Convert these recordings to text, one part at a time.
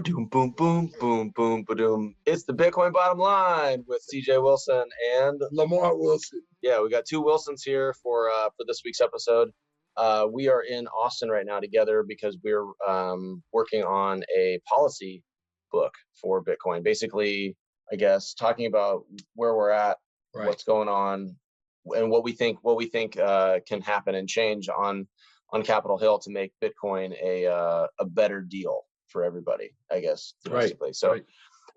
Ba-doom, boom, boom, boom, boom, ba-doom. It's the Bitcoin Bottom Line with CJ Wilson and Lamar Wilson. Yeah, we got two Wilsons here for this week's episode. We are in Austin right now together because we're working on a policy book for Bitcoin. Basically, I guess talking about where we're at, what's going on, and what we think can happen and change on Capitol Hill to make Bitcoin a better deal for everybody, I guess, domestically. So,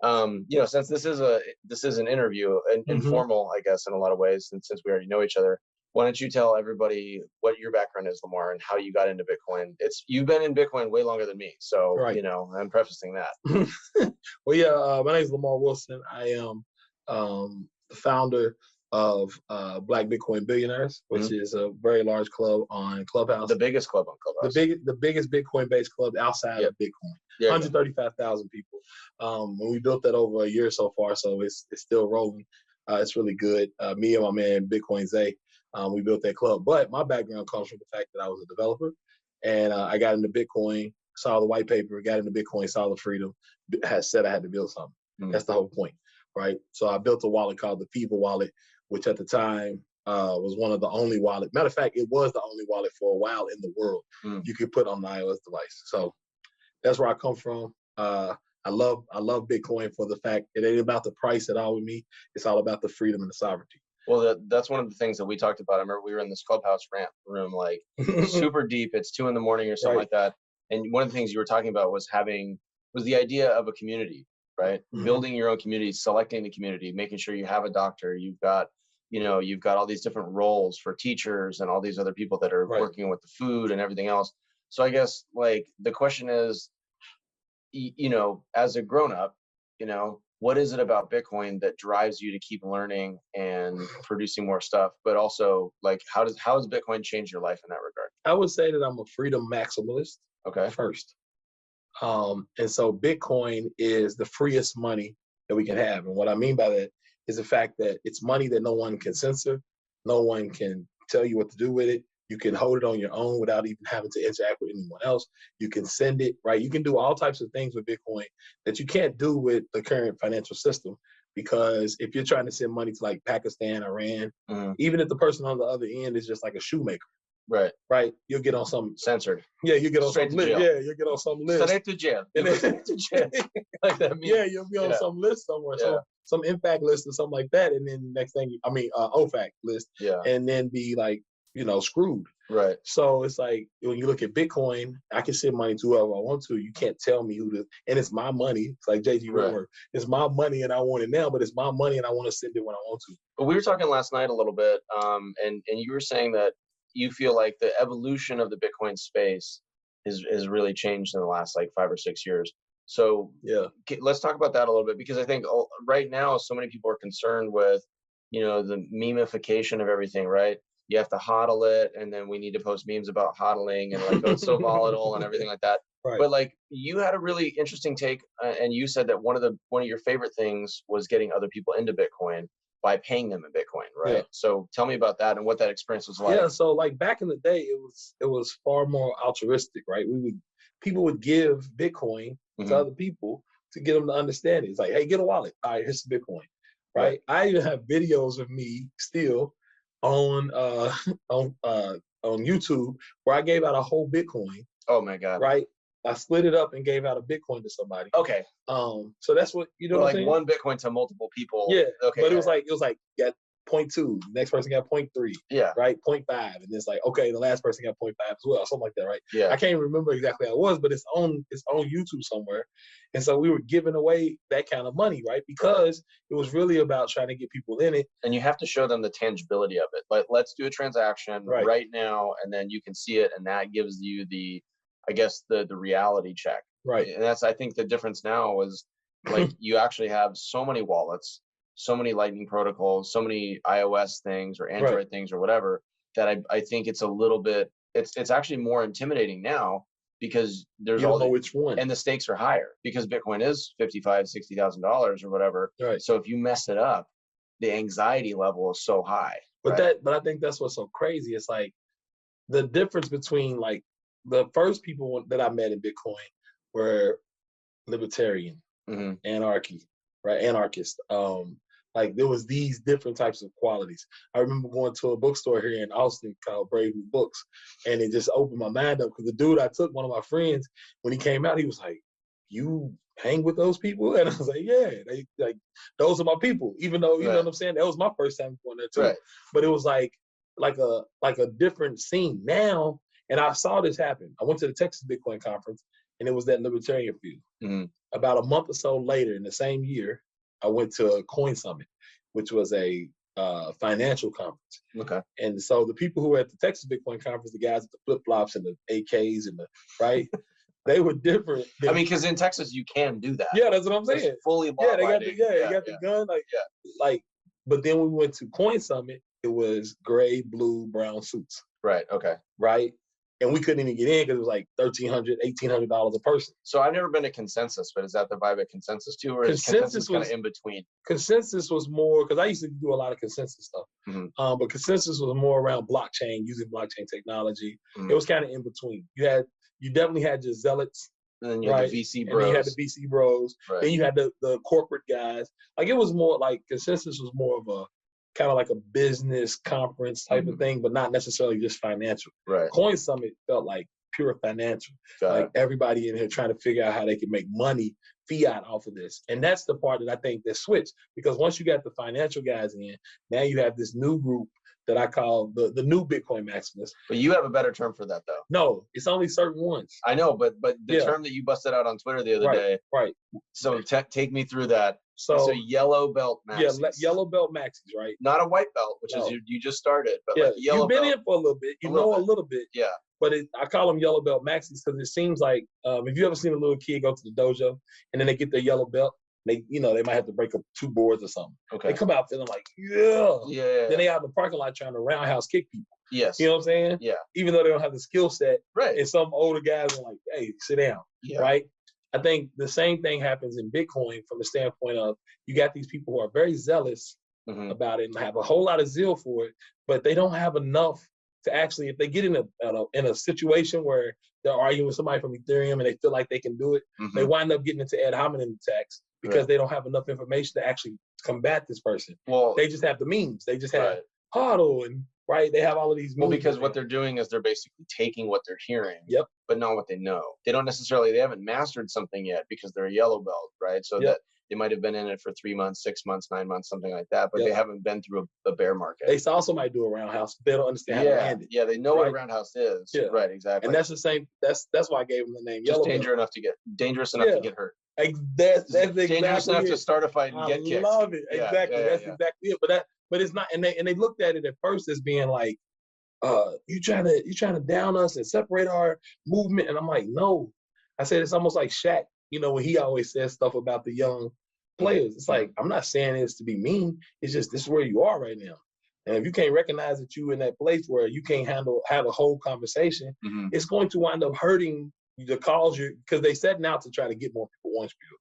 since this is an interview, informal, I guess, in a lot of ways, and since we already know each other, why don't you tell everybody what your background is, Lamar, and how you got into Bitcoin? You've been in Bitcoin way longer than me, so I'm prefacing that. Well, my name is Lamar Wilson. I am the founder of Black Bitcoin Billionaires, which is a very large club on Clubhouse. The biggest club on Clubhouse. The biggest Bitcoin-based club outside of Bitcoin. 135,000 people. We built that over a year so far, so it's still rolling. It's really good. Me and my man Bitcoin Zay, we built that club. But my background comes from the fact that I was a developer, and I got into Bitcoin, saw the white paper, got into Bitcoin, saw the freedom, said I had to build something. That's the whole point, right? So I built a wallet called the FIBA wallet, which at the time was one of the only wallets. Matter of fact, it was the only wallet for a while in the world you could put on the iOS device. So that's where I come from. I love Bitcoin for the fact it ain't about the price at all with me. It's all about the freedom and the sovereignty. Well, that's one of the things that we talked about. I remember we were in this Clubhouse rant room, like super deep. It's 2 a.m. or something like that. And one of the things you were talking about was the idea of a community, right? Building your own community, selecting the community, making sure you have a doctor. You've got all these different roles for teachers and all these other people that are working with the food and everything else. So I guess like the question is, as a grown up, what is it about Bitcoin that drives you to keep learning and producing more stuff? But also, like, how has Bitcoin changed your life in that regard? I would say that I'm a freedom maximalist. Okay. First. And so Bitcoin is the freest money that we can have. And what I mean by that is the fact that it's money that no one can censor. No one can tell you what to do with it. You can hold it on your own without even having to interact with anyone else. You can send it, right? You can do all types of things with Bitcoin that you can't do with the current financial system. Because if you're trying to send money to like Pakistan, Iran, even if the person on the other end is just like a shoemaker, right, you'll get on some censored. Yeah, you get on some list. Yeah, you'll get on some list. Straight to jail. Like that. Yeah, you'll be on some list somewhere. So some impact list or something like that, and then next thing, OFAC list, and then be like, screwed. Right. So it's like when you look at Bitcoin, I can send money to whoever I want to. You can't tell me who to, and it's my money. It's like JG Whitworth. It's my money and I want it now, but it's my money and I want to send it when I want to. But we were talking last night a little bit, and you were saying that you feel like the evolution of the Bitcoin space has really changed in the last like 5 or 6 years. So let's talk about that a little bit, because I think right now so many people are concerned with, the memification of everything, right? You have to hodl it, and then we need to post memes about hodling, and like, it's so volatile and everything like that. Right. But like, you had a really interesting take, and you said that one of your favorite things was getting other people into Bitcoin by paying them in Bitcoin, right? Yeah. So tell me about that and what that experience was like. Yeah, so like back in the day, it was far more altruistic, right? People would give Bitcoin to other people to get them to understand it. It's like, hey, get a wallet. All right, here's some Bitcoin, right? I even have videos of me still on YouTube where I gave out a whole Bitcoin. Oh my God! Right, I split it up and gave out a Bitcoin to somebody. Okay. So that's what what I'm saying? One Bitcoin to multiple people. Yeah. Okay. But it was like got 0.2. Next person got 0.3. Yeah. Right. 0.5, and it's like, okay, the last person got 0.5 as well, something like that, right? Yeah. I can't remember exactly how it was, but it's on YouTube somewhere. And so we were giving away that kind of money, right? Because it was really about trying to get people in it. And you have to show them the tangibility of it. Like, let's do a transaction right now, and then you can see it, and that gives you the reality check. Right. And that's, I think, the difference now is like you actually have so many wallets, so many Lightning protocols, so many iOS things or Android things or whatever, that I think it's a little bit, it's actually more intimidating now, because there's you don't know which one, and the stakes are higher because Bitcoin is $55,000-$60,000 or whatever. Right. So if you mess it up, the anxiety level is so high. But I think that's what's so crazy. It's like the difference between like the first people that I met in Bitcoin were libertarian, anarchy, right? Anarchist. Like there was these different types of qualities. I remember going to a bookstore here in Austin called Brave New Books, and it just opened my mind up because the dude I took, one of my friends, when he came out, he was like, "You hang with those people?" And I was like, "Yeah, they like those are my people." Even though you know what I'm saying, that was my first time going there too. Right. But it was like a different scene now. And I saw this happen. I went to the Texas Bitcoin conference, and it was that libertarian field. About a month or so later in the same year, I went to a Coin Summit, which was a financial conference. Okay. And so the people who were at the Texas Bitcoin conference, the guys with the flip flops and the AKs and the right, they were different. I mean, because in Texas you can do that. Yeah, that's what I'm saying. It's fully law abiding. They got the gun. Like. But then when we went to Coin Summit, it was gray, blue, brown suits. Right. Okay. Right. And we couldn't even get in because it was like $1,300, $1,800 a person. So I've never been to Consensus, but is that the vibe at Consensus too, or is Consensus kind of in between? Consensus was more because I used to do a lot of Consensus stuff, but Consensus was more around blockchain, using blockchain technology. It was kind of in between. You definitely had your zealots, and then you had the VC bros, and then you had the VC bros, then you had the corporate guys. Like it was more like Consensus was more of a kind of like a business conference type of thing, but not necessarily just financial. Right. Coin Summit felt like pure financial. Like everybody in here trying to figure out how they can make money, fiat off of this. And that's the part that I think that switched. Because once you got the financial guys in, now you have this new group that I call the new Bitcoin maximalists. But you have a better term for that, though. No, it's only certain ones. I know, but the term that you busted out on Twitter the other day. Right. So take me through that. So yellow belt maxis. Yeah, yellow belt maxis, right? Not a white belt, which is you just started, but like yellow you've been belt. in for a little bit. You know a little bit. Yeah. But I call them yellow belt maxis because it seems like if you ever seen a little kid go to the dojo and then they get their yellow belt, they might have to break up 2 boards or something. Okay. They come out feeling like yeah. Then they out in the parking lot trying to roundhouse kick people. Yes. You know what I'm saying? Yeah. Even though they don't have the skill set. Right. And some older guys are like, hey, sit down. Yeah. Right. I think the same thing happens in Bitcoin from the standpoint of you got these people who are very zealous about it and have a whole lot of zeal for it, but they don't have enough to actually, if they get in a situation where they're arguing with somebody from Ethereum and they feel like they can do it, they wind up getting into ad hominem attacks because they don't have enough information to actually combat this person. Well, they just have the memes. They just have HODL and they have all of these memes. Well, because what they're doing is they're basically taking what they're hearing, but not what they know. They haven't mastered something yet because they're a yellow belt, right? So that they might have been in it for 3 months, 6 months, 9 months, something like that, but they haven't been through a bear market. They also might do a roundhouse. They don't understand how to land it. Yeah, they know what a roundhouse is. Yeah. Right, exactly. And that's the same. That's why I gave them the name. Just dangerous enough to get hurt. That's exactly dangerous enough to start a fight and get kicked. I love it. Exactly. That's exactly it. But it's not. And they looked at it at first as being like, you trying to down us and separate our movement. And I'm like, no. I said it's almost like Shaq. When he always says stuff about the young players. It's like, I'm not saying this to be mean. It's just this is where you are right now. And if you can't recognize that you're in that place where you can't have a whole conversation, it's going to wind up hurting the cause because they set out to try to get more people on spiel.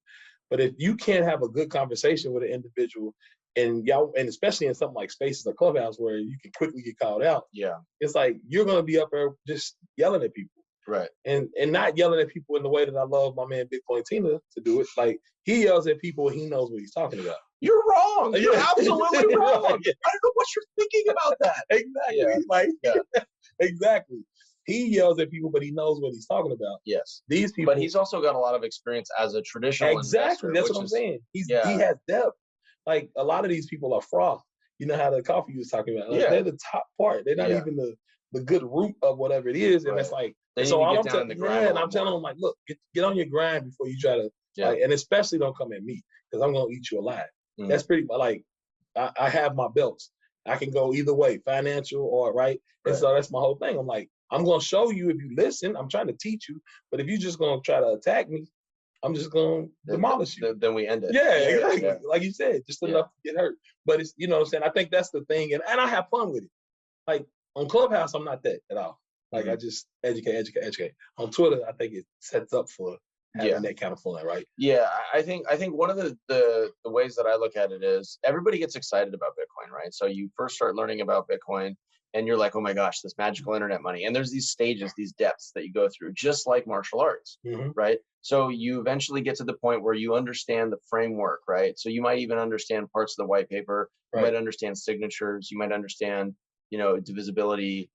But if you can't have a good conversation with an individual and especially in something like Spaces or Clubhouse where you can quickly get called out, it's like you're going to be up there just yelling at people. Right. And not yelling at people in the way that I love my man Bitcoin Tina to do it. Like he yells at people and he knows what he's talking about. You're wrong. You're absolutely wrong. I don't know what you're thinking about that. Exactly. Exactly. He yells at people, but he knows what he's talking about. Yes. These people. But he's also got a lot of experience as a traditional investor. That's what I'm saying. He has depth. Like a lot of these people are froth. You know how the coffee you was talking about. Like, they're the top part. They're not even the good root of whatever it is. And it's like, so I'm telling them like, look, get on your grind before you try to, and especially don't come at me because I'm gonna eat you alive. That's pretty like I have my belts. I can go either way, financial or and so that's my whole thing. I'm like, I'm gonna show you if you listen. I'm trying to teach you, but if you're just gonna try to attack me, I'm just gonna demolish you. Then we end it. Exactly. Yeah. Like you said, just enough to get hurt. But it's what I'm saying. I think that's the thing, and I have fun with it. Like on Clubhouse, I'm not that at all. Like I just educate. On Twitter, I think it sets up for having that kind of fun, right? Yeah, I think one of the ways that I look at it is everybody gets excited about Bitcoin, right? So you first start learning about Bitcoin, and you're like, oh my gosh, this magical internet money. And there's these stages, these depths that you go through, just like martial arts, right? So you eventually get to the point where you understand the framework, right? So you might even understand parts of the white paper, you might understand signatures, you might understand, divisibility,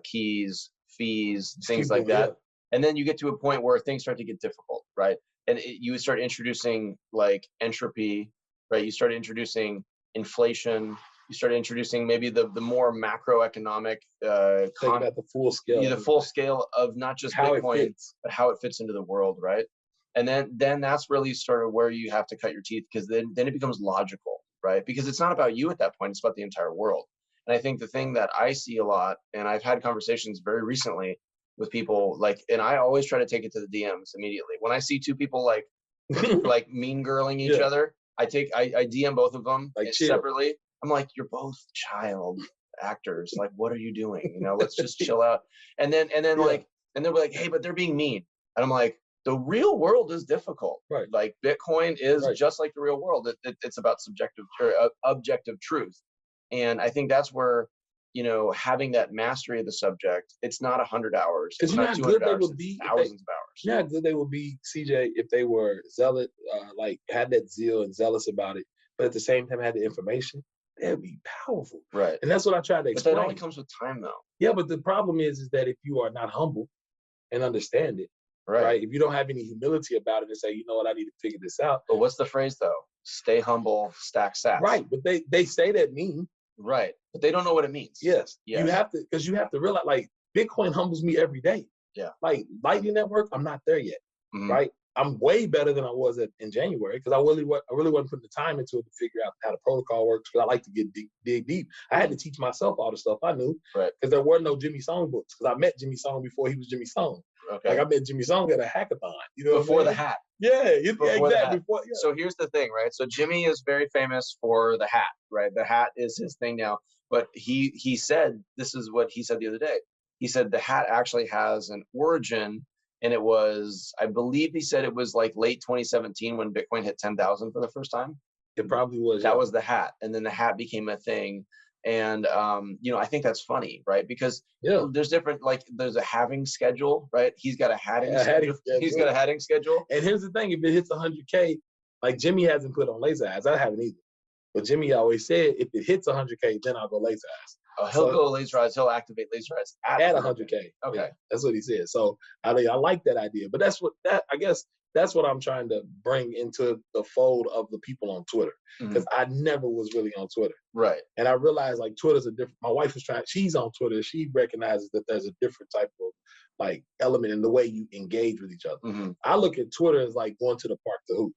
keys, fees, things like that. And then you get to a point where things start to get difficult, right? And you start introducing like entropy, right? You start introducing inflation. You start introducing maybe the more macroeconomic thinking at the full scale. The full scale of not just how Bitcoin, but how it fits into the world, right? And then that's really sort of where you have to cut your teeth, because then it becomes logical, right? Because it's not about you at that point, it's about the entire world. And I think the thing that I see a lot, and I've had conversations very recently with people, like, and I always try to take it to the DMs immediately. When I see two people like mean girling each other, I DM both of them like separately. I'm like, you're both child actors. Like, what are you doing? Let's just chill out. And then like, and they'll be like, hey, but they're being mean. And I'm like, the real world is difficult. Right. Like Bitcoin is just like the real world. It's about subjective or objective truth. And I think that's where, having that mastery of the subject, it's not 100 hours. Because you know how good they would be, thousands of hours. You know how good they would be, CJ, if they were zealot, like had that zeal and zealous about it, but at the same time had the information. That'd be powerful. Right. And that's what I try to explain. But that only comes with time, though. Yeah, but the problem is that if you are not humble and understand it, right? If you don't have any humility about it and say, you know what, I need to figure this out. But what's the phrase, though? Stay humble, stack sats. Right, but they say that mean. Right, but they don't know what it means. Yes. You have to, because you have to realize, like, Bitcoin humbles me every day. Yeah. Like, Lightning Network, I'm not there yet, right? I'm way better than I was in January, because I really wasn't putting the time into it to figure out how the protocol works, because I like to dig deep. I had to teach myself all the stuff I knew, because there were no Jimmy Song books, because I met Jimmy Song before he was Jimmy Song. Okay. Like, I met Jimmy Song at a hackathon. Before the hat. Yeah, exactly. So here's the thing, right? So Jimmy is very famous for the hat, right? The hat is his thing now. But he said, this is what he said the other day. He said the hat actually has an origin. And it was, I believe he said it was like late 2017 when Bitcoin hit 10,000 for the first time. It probably was. That was the hat. And then the hat became a thing. And, I think that's funny, right? Because there's different, like there's a halving schedule, right? He's got a hatting schedule. He's got a hatting schedule. And here's the thing, if it hits 100K, like Jimmy hasn't put on laser eyes. I haven't either. But Jimmy always said, if it hits 100K, then I'll go laser eyes. Oh, he'll go laser eyes. He'll activate laser eyes at 100K. Okay, yeah, that's what he said. So I like that idea. But I guess that's what I'm trying to bring into the fold of the people on Twitter, because I never was really on Twitter. Right. And I realized like Twitter's a different. My wife was she's on Twitter. She recognizes that there's a different type of like element in the way you engage with each other. I look at Twitter as like going to the park to hoop.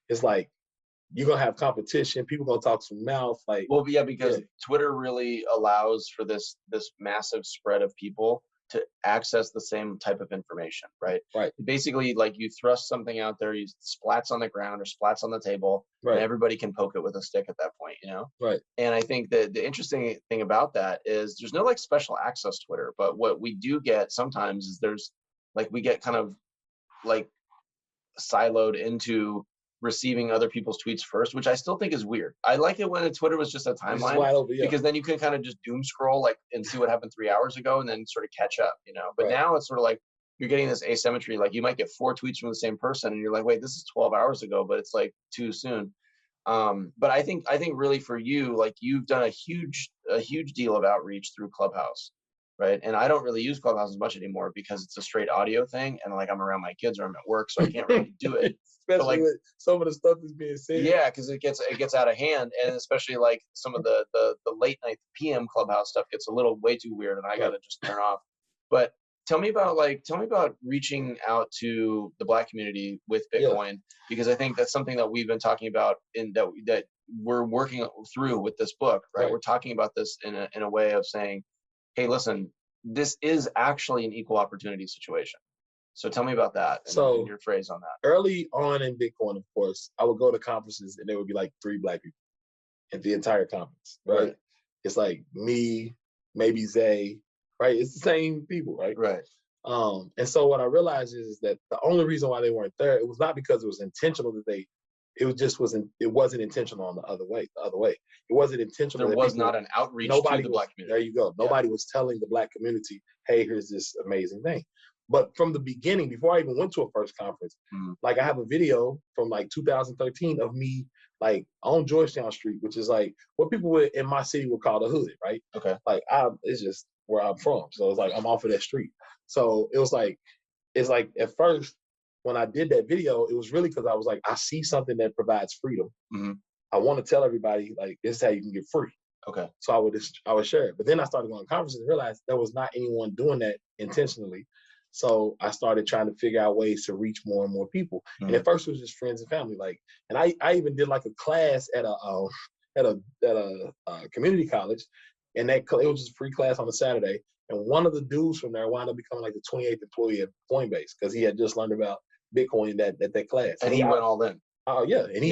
It's like, you're gonna have competition. People gonna talk some mouth. Like, well, yeah, because Twitter really allows for this massive spread of people to access the same type of information, right? Right. Basically, like you thrust something out there, you splats on the ground or splats on the table, and everybody can poke it with a stick at that point, Right. And I think that the interesting thing about that is there's no like special access Twitter, but what we do get sometimes is there's like we get kind of like siloed into receiving other people's tweets first, which I still think is weird. I like it when Twitter was just a timeline, because then you can kind of just doom scroll like and see what happened 3 hours ago and then sort of catch up, But now it's sort of like you're getting this asymmetry. Like you might get 4 tweets from the same person and you're like, wait, this is 12 hours ago, but it's like too soon. But I think really for you, like you've done a huge deal of outreach through Clubhouse, right? And I don't really use Clubhouse as much anymore because it's a straight audio thing, and like I'm around my kids or I'm at work, so I can't really do it. Especially with some of the stuff that's being said. Yeah, because it gets out of hand, and especially like some of the late night PM Clubhouse stuff gets a little way too weird, and I gotta just turn off. But tell me about reaching out to the Black community with Bitcoin, because I think that's something that we've been talking about that we're working through with this book, right? We're talking about this in a way of saying, hey, listen, this is actually an equal opportunity situation. So tell me about that and your phrase on that. Early on in Bitcoin, of course, I would go to conferences and there would be like 3 Black people at the entire conference, right? It's like me, maybe Zay, right? It's the same people, right? Right. And so what I realized is that the only reason why they weren't there, it was not because it was intentional that they it wasn't intentional on the other way. It wasn't intentional. There was not an outreach to the Black community. There you go. Nobody was telling the Black community, hey, here's this amazing thing. But from the beginning, before I even went to a first conference, like I have a video from like 2013 of me like on Georgetown Street, which is like what people in my city would call the hood, right? Okay. Like it's just where I'm from. So it's like I'm off of that street. So it's like at first when I did that video, it was really because I was like, I see something that provides freedom. I want to tell everybody like this is how you can get free. Okay. So I would share it. But then I started going to conferences and realized there was not anyone doing that intentionally. So I started trying to figure out ways to reach more and more people. And at first it was just friends and family. Like, and I even did like a class at a community college, and it was just a free class on a Saturday. And one of the dudes from there wound up becoming like the 28th employee at Coinbase because he had just learned about Bitcoin that class. And he went all in. Oh yeah, and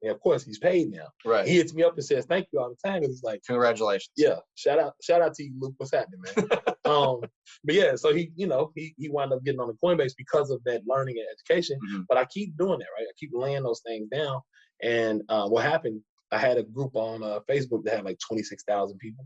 and of course he's paid now. Right. He hits me up and says thank you all the time. And he's like, congratulations. Yeah, shout out to you, Luke. What's happening, man? But yeah, so he wound up getting on the Coinbase because of that learning and education. But I keep doing that, right? I keep laying those things down. And what happened? I had a group on Facebook that had like 26,000 people,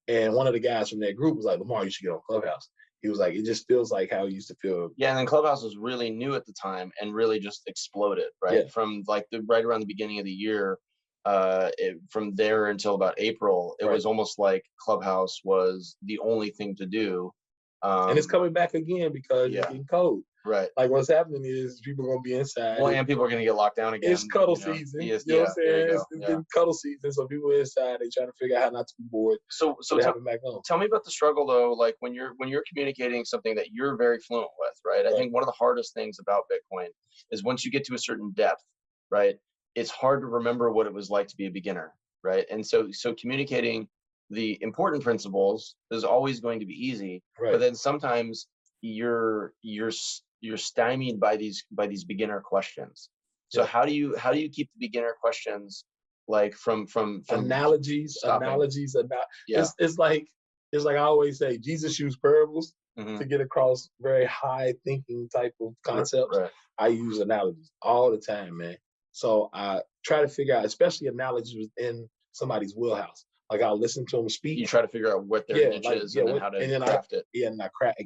and one of the guys from that group was like, Lamar, you should get on Clubhouse. He was like, it just feels like how it used to feel. Yeah, and then Clubhouse was really new at the time and really just exploded, right? Yeah. From like right around the beginning of the year, from there until about April, it was almost like Clubhouse was the only thing to do. And it's coming back again because it's getting cold. Right. Like what's happening is people are going to be inside. Well, and people are going to get locked down again. It's cuddle season. You know what I'm saying? It's been cuddle season. So people are inside. They trying to figure out how not to be bored. So tell me about the struggle though. Like when you're communicating something that you're very fluent with, right? I think one of the hardest things about Bitcoin is once you get to a certain depth, right? It's hard to remember what it was like to be a beginner, right? And so communicating the important principles is always going to be easy, but then sometimes you're stymied by these beginner questions. So how do you keep the beginner questions like from analogies? It's like I always say, Jesus used parables to get across very high thinking type of concepts. Right. I use analogies all the time, man. So I try to figure out, especially analogies within somebody's wheelhouse. Like I'll listen to them speak. You try to figure out what their niche is and then how to craft it. Yeah, and I craft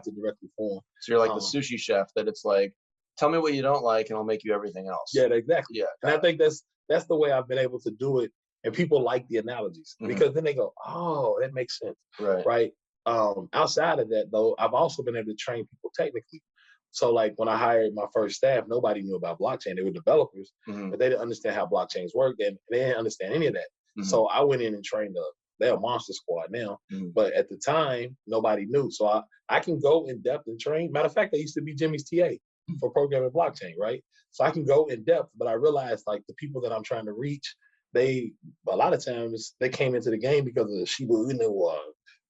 it directly for them. So you're like the sushi chef that it's like, tell me what you don't like and I'll make you everything else. Yeah, exactly. Yeah. And I think that's the way I've been able to do it. And people like the analogies because then they go, oh, that makes sense. Right. Outside of that though, I've also been able to train people technically. So like when I hired my first staff, nobody knew about blockchain. They were developers, but they didn't understand how blockchains work. They didn't understand any of that. So I went in and trained they're a monster squad now, but at the time, nobody knew. So I can go in depth and train. Matter of fact, I used to be Jimmy's TA for programming blockchain, right? So I can go in depth, but I realized like the people that I'm trying to reach, a lot of times they came into the game because of Shiba Inu,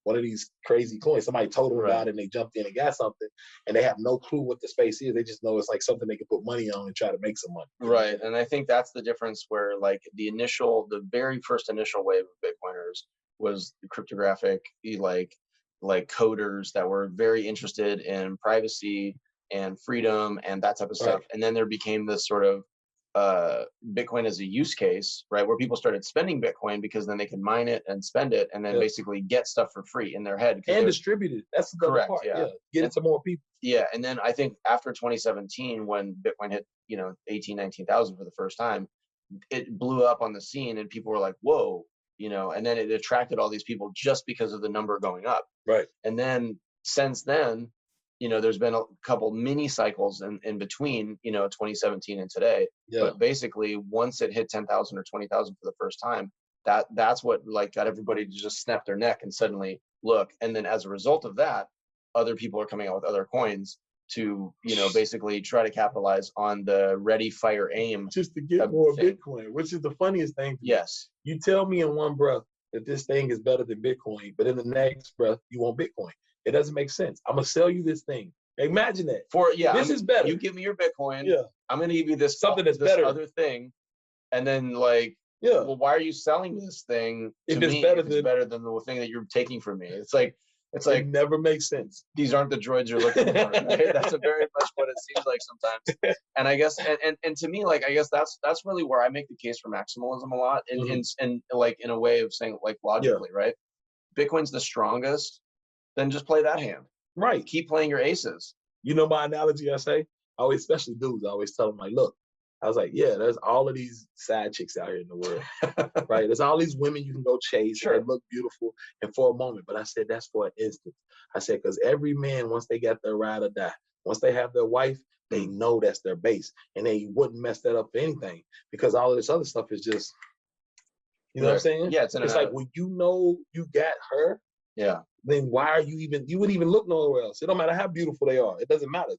one of these crazy coins. Somebody told them about it and they jumped in and got something and they have no clue what the space is. They just know it's like something they can put money on and try to make some money. Right. And I think that's the difference where like the very first initial wave of Bitcoiners was the cryptographic, like coders that were very interested in privacy and freedom and that type of stuff. And then there became this sort of Bitcoin as a use case, right, where people started spending Bitcoin because then they could mine it and spend it and then basically get stuff for free in their head and distribute it. That's the correct part. Yeah, get it to more people. Yeah, and then I think after 2017, when Bitcoin hit 19,000 for the first time, it blew up on the scene and people were like, whoa, and then it attracted all these people just because of the number going up. Right. And then since then, there's been a couple mini cycles in between, 2017 and today. Yeah. But basically, once it hit 10,000 or 20,000 for the first time, that's what like got everybody to just snap their neck and suddenly look. And then as a result of that, other people are coming out with other coins to, basically try to capitalize on the ready, fire, aim. Just to get more Bitcoin, which is the funniest thing. Yes. You tell me in one breath that this thing is better than Bitcoin, but in the next breath, you want Bitcoin. It doesn't make sense. I'm gonna sell you this thing. Imagine that. This is better. You give me your Bitcoin. Yeah. I'm gonna give you this something that's this better. Other thing, and then like, well, why are you selling this thing to me? It's better than the thing that you're taking from me. It's like It's like, it never makes sense. These aren't the droids you're looking for. Right? That's very much what it seems like sometimes. And I guess, and to me, like, I guess that's really where I make the case for maximalism a lot, and like in a way of saying, like, logically, right? Bitcoin's the strongest, then just play that hand. Right. Keep playing your aces. You know my analogy I say? I always, especially dudes, I always tell them, like, look, I was like, yeah, there's all of these side chicks out here in the world, right? There's all these women you can go chase and they look beautiful and for a moment. But I said, that's for an instant. I said, because every man, once they got their ride or die, once they have their wife, they know that's their base. And they wouldn't mess that up for anything, because all of this other stuff is just, you know what I'm saying? Yeah, it's like, when you know you got her, then why are you wouldn't even look nowhere else. It don't matter how beautiful they are. It doesn't matter.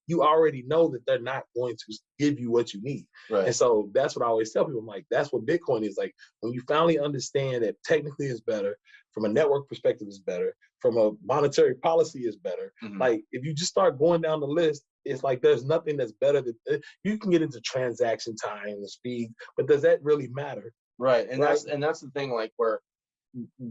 You already know that they're not going to give you what you need. Right. And so that's what I always tell people. I'm like, that's what Bitcoin is. Like, when you finally understand that technically it's better, from a network perspective it's better, from a monetary policy is better. Like, if you just start going down the list, it's like there's nothing that's better than, you can get into transaction time and speed, but does that really matter? Right. And that's the thing, like, where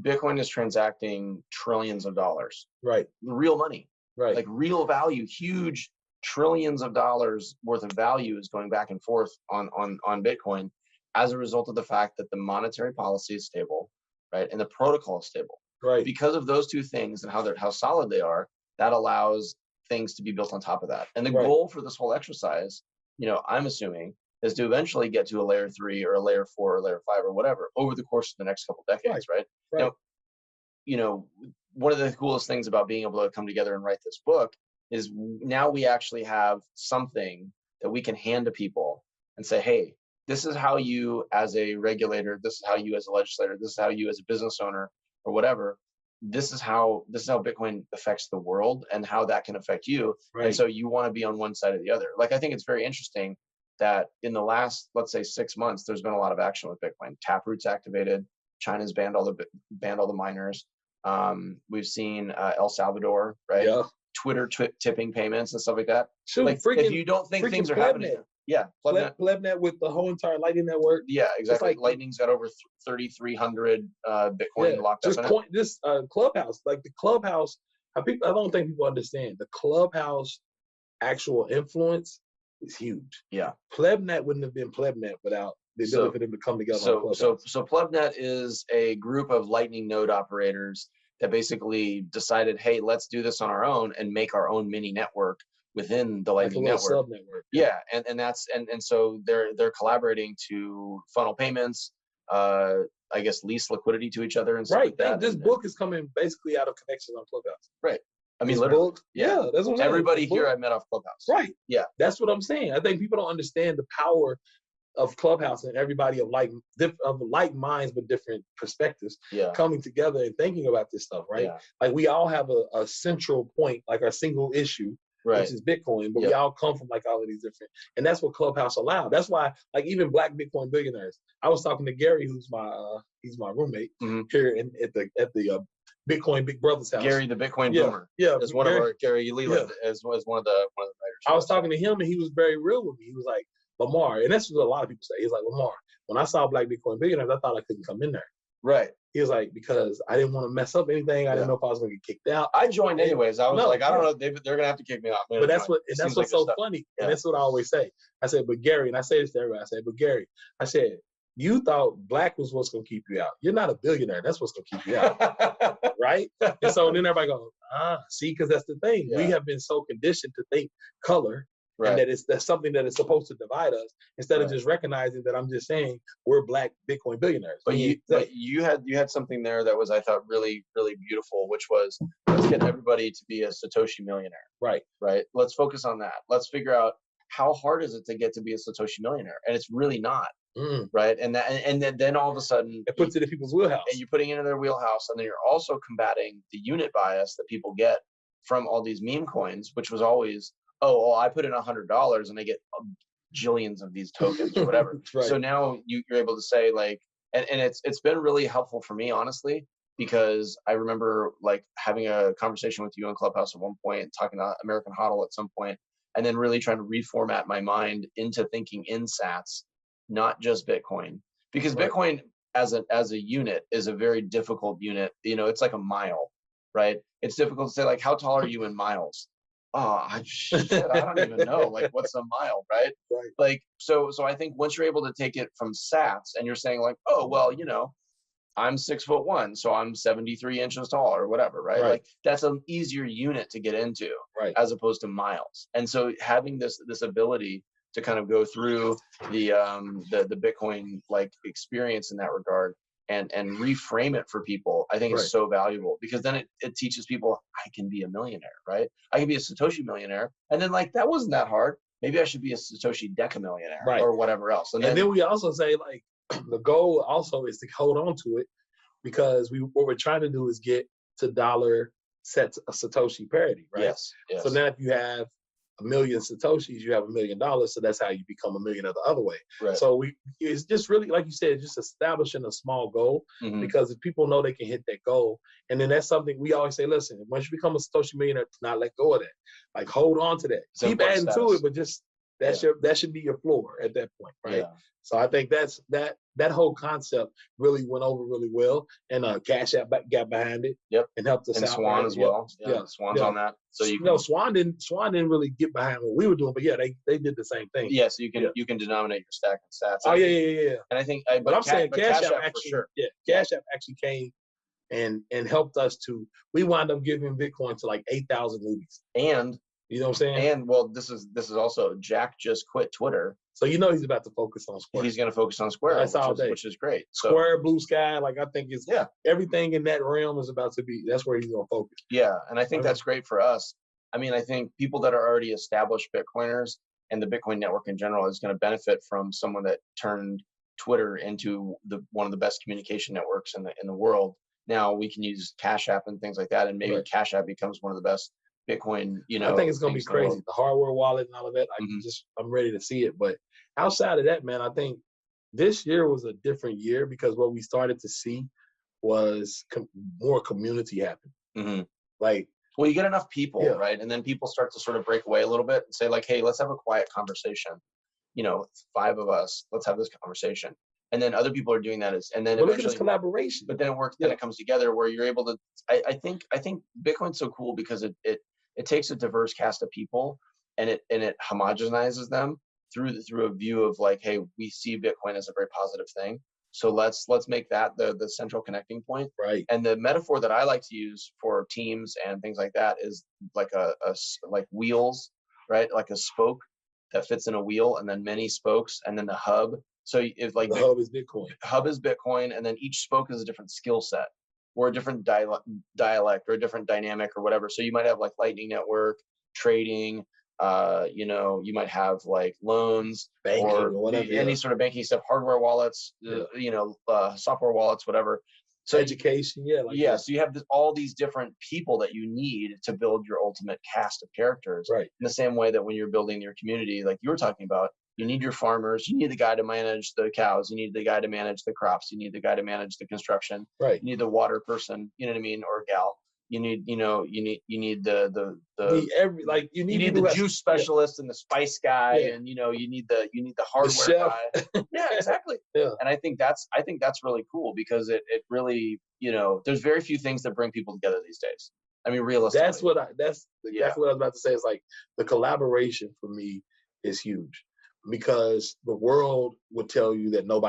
Bitcoin is transacting trillions of dollars. Right. Real money. Right. Like real value, huge trillions of dollars worth of value is going back and forth on Bitcoin as a result of the fact that the monetary policy is stable, right? And the protocol is stable. Right. Because of those two things and how solid they are, that allows things to be built on top of that. And the goal for this whole exercise, I'm assuming, is to eventually get to a layer 3 or a layer 4 or a layer 5 or whatever over the course of the next couple decades, right? Now, one of the coolest things about being able to come together and write this book is now we actually have something that we can hand to people and say, hey, this is how you as a regulator, this is how you as a legislator, this is how you as a business owner or whatever, this is how Bitcoin affects the world and how that can affect you. Right. And so you want to be on one side or the other. Like, I think it's very interesting that in the last, let's say, 6 months, there's been a lot of action with Bitcoin. Taproot's activated. China's banned all the miners. We've seen El Salvador, right? Yeah. Twitter tipping payments and stuff like that. Shoot, like, if you don't think things are happening, Plebnet with the whole entire Lightning network. Yeah, exactly. Like, Lightning's got over 3,300 Bitcoin locked up in it. Clubhouse, like the Clubhouse. I don't think people understand the Clubhouse actual influence is huge. Yeah. Plebnet wouldn't have been Plebnet without the ability for them to come together. So Plebnet is a group of Lightning node operators that basically decided, hey, let's do this on our own and make our own mini network within the Lightning network. Sub-network. Yeah, and so they're collaborating to funnel payments, I guess lease liquidity to each other and stuff like that. This book is coming basically out of connections on Clubhouse. Right. I mean, literally. Yeah, that's what I'm saying. Everybody here I met off Clubhouse. Right. Yeah. That's what I'm saying. I think people don't understand the power of Clubhouse and everybody of like minds but different perspectives coming together and thinking about this stuff, right? Yeah. Like, we all have a central point, like our single issue, which is Bitcoin, but we all come from like all of these different, and that's what Clubhouse allowed. That's why, like, even Black Bitcoin billionaires. I was talking to Gary, who's he's my roommate here at the Bitcoin Big Brother's house. Gary, the Bitcoin boomer. Yeah, as one of our Gary Leland as one of the writers. I was talking to him, and he was very real with me. He was like, Lamar, and that's what a lot of people say. He's like, Lamar, when I saw Black Bitcoin billionaires, I thought I couldn't come in there. Right. He was like, because I didn't want to mess up anything. I didn't know if I was going to get kicked out. I joined anyways. I was like, I don't know, they're going to have to kick me off. But that's what's so funny. And that's what I always say. I said, but Gary, and I say this to everybody, I said, but Gary, I said, you thought black was what's going to keep you out. You're not a billionaire. That's what's going to keep you out. Right? And so then everybody goes, see, because that's the thing. We have been so conditioned to think color. Right. And that's something that is supposed to divide us, instead of just recognizing that I'm just saying we're Black Bitcoin billionaires. But you had something there that was, I thought, really, really beautiful, which was, let's get everybody to be a Satoshi millionaire. Right. Right. Let's focus on that. Let's figure out how hard is it to get to be a Satoshi millionaire, and it's really not. Right. And then all of a sudden it puts it in people's wheelhouse, and you're putting it in their wheelhouse, and then you're also combating the unit bias that people get from all these meme coins, which was always, oh, I put in $100 and I get jillions of these tokens or whatever. Right. So now you're able to say, like, and it's been really helpful for me, honestly, because I remember like having a conversation with you on Clubhouse at one point, talking to American Hodl at some point, and then really trying to reformat my mind into thinking in sats, not just Bitcoin, because Bitcoin as a unit is a very difficult unit. It's like a mile. right? It's difficult to say, like, how tall are you in miles? Oh, shit, I don't even know. Like, what's a mile, right? Right. Like, so I think once you're able to take it from stats and you're saying like, oh, well, I'm 6'1", so I'm 73 inches tall or whatever, right? Like, that's an easier unit to get into, as opposed to miles. And so having this ability to kind of go through the Bitcoin like experience in that regard and reframe it for people, I think is so valuable, because then it teaches people, I can be a millionaire, right? I can be a Satoshi millionaire, and then like, that wasn't that hard. Maybe I should be a Satoshi decamillionaire or whatever else. And then we also say, like, the goal also is to hold on to it, because what we're trying to do is get to dollar sets of Satoshi parity, right? Yes. So now if you have 1 million Satoshis, you have $1 million. So that's how you become a millionaire the other way. Right. So it's just really, like you said, just establishing a small goal, because if people know they can hit that goal, and then that's something we always say, listen, once you become a Satoshi millionaire, do not let go of that. Like, hold on to that. Keep adding to it, but just that should be your floor at that point, right? Yeah. So I think that whole concept really went over really well, and Cash App got behind it, and helped us and out. Swan as well. Swan's on that. So Swan didn't really get behind what we were doing, but they did the same thing. Yeah, so you can denominate your stack and stats. Oh yeah. And I think, but I'm saying Cash App actually, for sure. Cash App actually came and helped us to. We wound up giving Bitcoin to like 8,000 newbies. And you know what I'm saying? And well, this is also, Jack just quit Twitter. So he's about to focus on Square. He's going to focus on Square, which is great. Square, Blue Sky, like, I think it's everything in that realm is about to be. That's where he's going to focus. Yeah, and I think that's great for us. I mean, I think people that are already established Bitcoiners and the Bitcoin network in general is going to benefit from someone that turned Twitter into one of the best communication networks in the world. Now we can use Cash App and things like that, and maybe Cash App becomes one of the best Bitcoin, I think it's going to be crazy. The hardware wallet and all of that, I'm ready to see it. But outside of that, man, I think this year was a different year, because what we started to see was more community happen. Like, well, you get enough people, right? And then people start to sort of break away a little bit and say, like, hey, let's have a quiet conversation. 5 of us, let's have this conversation. And then other people are doing that, and then look at this collaboration. But then it works. Then it comes together where you're able to. I think Bitcoin's so cool because it takes a diverse cast of people and it homogenizes them through a view of like, hey, we see Bitcoin as a very positive thing. So let's make that the central connecting point. Right. And the metaphor that I like to use for teams and things like that is like like wheels, right? Like a spoke that fits in a wheel, and then many spokes, and then the hub. So if like the hub is Bitcoin. Hub is Bitcoin, and then each spoke is a different skill set, or a different dialect, or a different dynamic, or whatever. So you might have like Lightning Network, trading, you might have like loans, banking, or whatever, any sort of banking stuff, hardware wallets, software wallets, whatever. So education, so you have all these different people that you need to build your ultimate cast of characters. Right. In the same way that when you're building your community, like you were talking about, you need your farmers, you need the guy to manage the cows, you need the guy to manage the crops, you need the guy to manage the construction, right? You need the water person, you know what I mean, or gal. You need the juice specialist and the spice guy, and you need the hardware guy. Yeah, exactly. And I think that's really cool, because it really, there's very few things that bring people together these days. I mean, realistically. That's what I was about to say. It's like the collaboration for me is huge, because the world would tell you that you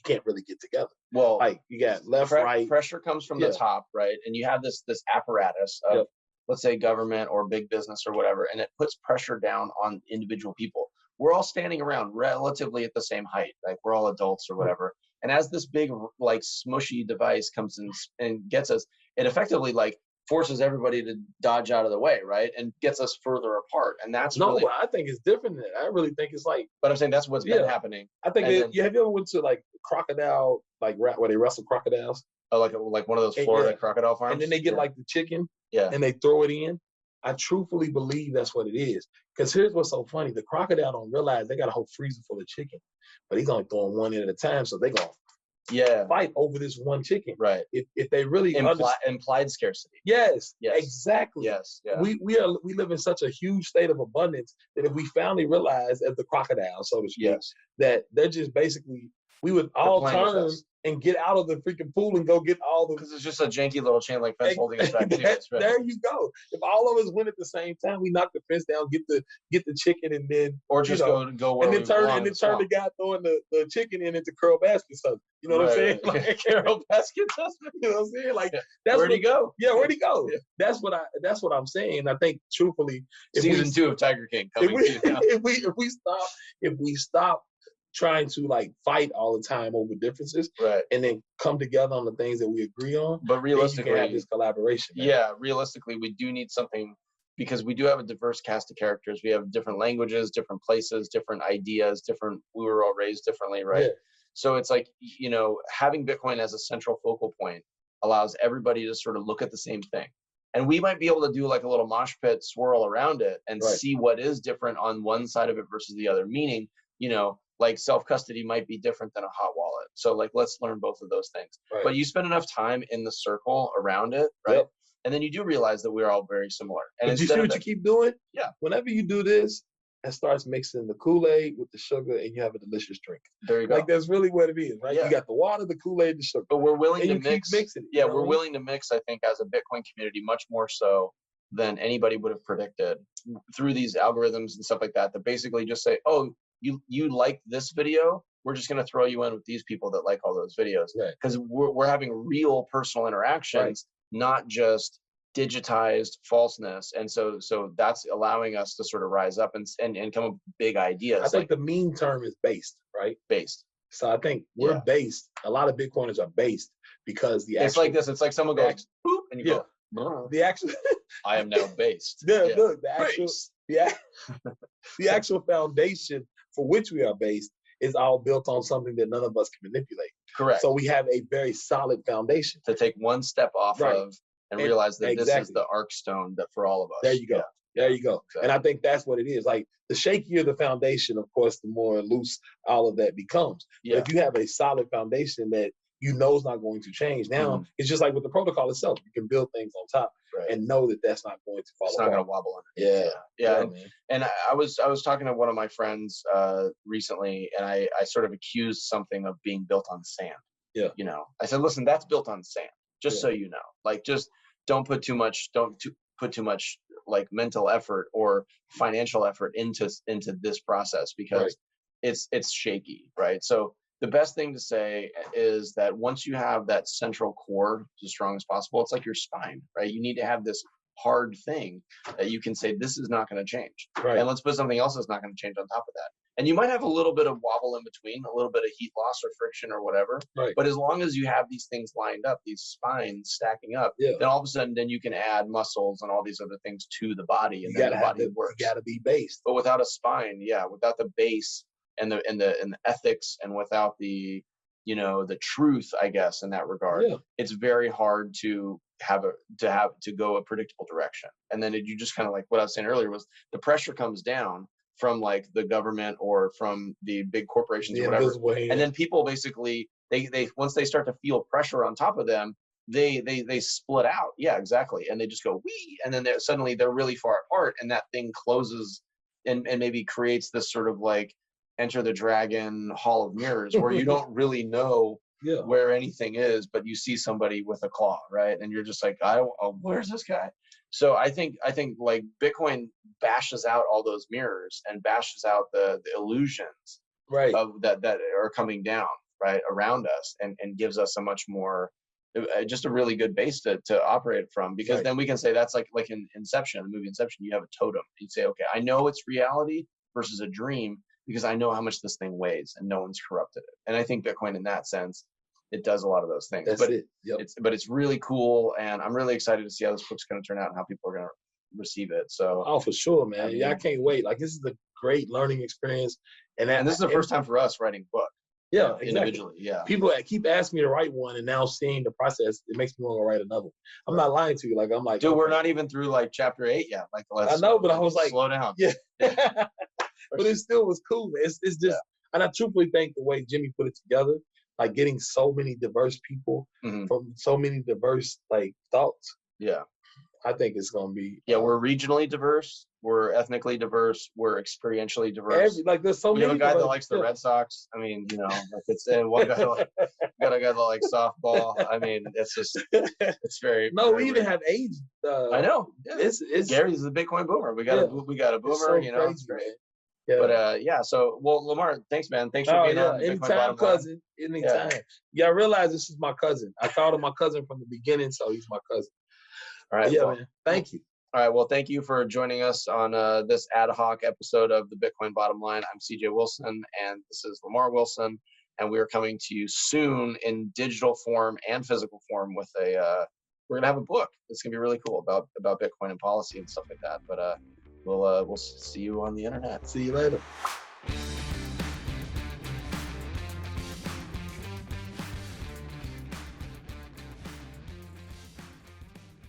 can't really get together. Well, like you got left, right. Pressure comes from the top, right? And you have this apparatus of, let's say, government or big business or whatever, and it puts pressure down on individual people. We're all standing around relatively at the same height, like we're all adults or whatever. And as this big, like, smushy device comes in and gets us, it effectively like forces everybody to dodge out of the way, right? And gets us further apart. And that's but I think it's different than that. I really think it's like, but I'm saying that's what's been happening. I think have you ever went to like crocodile, like where they wrestle crocodiles? Oh, like one of those Florida crocodile farms? And then they get like the chicken, Yeah. And they throw it in. I truthfully believe that's what it is. Because here's what's so funny. The crocodile don't realize they got a whole freezer full of chicken, but he's only throwing one in at a time. So they're going to fight over this one chicken. Right. If they really implied scarcity. Yes, exactly. Yes. Yeah. We live in such a huge state of abundance that if we finally realize, as the crocodile, so to speak, that they're just basically, we would all turn and get out of the freaking pool and go get all the. Because it's just a janky little chain link fence holding us back. There you go. If all of us went at the same time, we knock the fence down, get the chicken, and then or just go where and then turn the guy throwing the chicken into Curl Basket husband. You know what I'm saying? Like Curl Basket husband. You know what I'm saying? Like that's where'd he go? Yeah, where'd he go? Yeah. That's what I'm saying. I think truthfully, season 2 of Tiger King coming. If we stop trying to like fight all the time over differences, right, and then come together on the things that we agree on. But realistically, you can have this collaboration. Man. Yeah, realistically, we do need something because we do have a diverse cast of characters. We have different languages, different places, different ideas, we were all raised differently, right? Yeah. So it's like, having Bitcoin as a central focal point allows everybody to sort of look at the same thing. And we might be able to do like a little mosh pit swirl around it and see what is different on one side of it versus the other, meaning, like self-custody might be different than a hot wallet. So like, let's learn both of those things. Right. But you spend enough time in the circle around it, right? Yep. And then you do realize that we're all very similar. And but you see what you keep doing? Yeah. Whenever you do this, it starts mixing the Kool-Aid with the sugar, and you have a delicious drink. There you go. Like that's really what it is, right? Yeah. You got the water, the Kool-Aid, the sugar. But we're willing to mix. Keep mixing it, yeah, we're willing to mix, I think, as a Bitcoin community, much more so than anybody would have predicted through these algorithms and stuff like that, that basically just say, oh, you like this video, we're just going to throw you in with these people that like all those videos, because we're having real personal interactions, not just digitized falseness. And so that's allowing us to sort of rise up and come up with big ideas. I think the mean term is based, right? Based. So I think we're based. A lot of Bitcoiners are based because it's like this. It's like someone goes boop and you go. The actual I am now based. Look, the actual foundation for which we are based is all built on something that none of us can manipulate. Correct. So we have a very solid foundation to take one step off of and realize that this is the arc stone that for all of us. There you go. There you go. Exactly. And I think that's what it is. Like the shakier the foundation, of course, the more loose all of that becomes. Yeah. But if you have a solid foundation that you know is not going to change, now it's just like with the protocol itself. You can build things on top and know that that's not going to fall apart. It's not going to wobble under. Yeah. And I was talking to one of my friends recently, and I sort of accused something of being built on sand. Yeah. I said, listen, that's built on sand. Just so you know, like, just don't put too much like mental effort or financial effort into this process, because it's shaky, right? So the best thing to say is that once you have that central core as strong as possible, it's like your spine, right? You need to have this hard thing that you can say, this is not going to change. Right. And let's put something else that's not going to change on top of that. And you might have a little bit of wobble in between, a little bit of heat loss or friction or whatever. Right. But as long as you have these things lined up, these spines stacking up, then all of a sudden, then you can add muscles and all these other things to the body, and then the body works. You got to be based. But without a spine, without the base and the ethics, and without the the truth, I guess, in that regard, it's very hard to go a predictable direction. And then you just kind of, like what I was saying earlier, was the pressure comes down from like the government or from the big corporations or whatever, and then people basically they once they start to feel pressure on top of them, they split out. Yeah, exactly. And they just go wee, and then suddenly they're really far apart, and that thing closes and maybe creates this sort of like Enter the Dragon Hall of Mirrors, where you don't really know where anything is, but you see somebody with a claw, right? And you're just like, where's this guy? So I think like Bitcoin bashes out all those mirrors and bashes out the illusions of that are coming down right around us, and gives us a much more just a really good base to operate from, because then we can say that's like in Inception, the movie Inception, you have a totem. You'd say, okay, I know it's reality versus a dream, because I know how much this thing weighs and no one's corrupted it. And I think Bitcoin, in that sense, it does a lot of those things. It's really cool, and I'm really excited to see how this book's going to turn out and how people are going to receive it. So for sure, man. I can't wait. Like, this is a great learning experience, and this is the first time for us writing a book. Yeah, exactly. Individually. Yeah. People keep asking me to write one, and now seeing the process, it makes me want to write another one. I'm not lying to you. Like, I'm like, dude, we're not even through like chapter 8 yet. Like, I know, but I was like, slow down. Yeah. But it still was cool. It's just, and I truthfully think the way Jimmy put it together, like getting so many diverse people from so many diverse like thoughts. Yeah. I think it's going to be. Yeah, we're regionally diverse. We're ethnically diverse. We're experientially diverse. There's so we many. We have a guy that likes the Red Sox. I mean, you know, like it's and one guy got a guy that likes softball. I mean, it's very. No, very we even have age. I know. Yeah. It's Gary's the Bitcoin boomer. We got a boomer. So you know, crazy, it's great. Man. Yeah. But So Lamar, thanks, man. Thanks for being on. Anytime, cousin. Anytime. Yeah, I realize this is my cousin. I called him my cousin from the beginning, so he's my cousin. All right. Man. Thank you. All right. Well, thank you for joining us on this ad hoc episode of the Bitcoin Bottom Line. I'm CJ Wilson, and this is Lamar Wilson, and we are coming to you soon in digital form and physical form with we're gonna have a book. It's gonna be really cool about Bitcoin and policy and stuff like that. But we'll see you on the internet. See you later.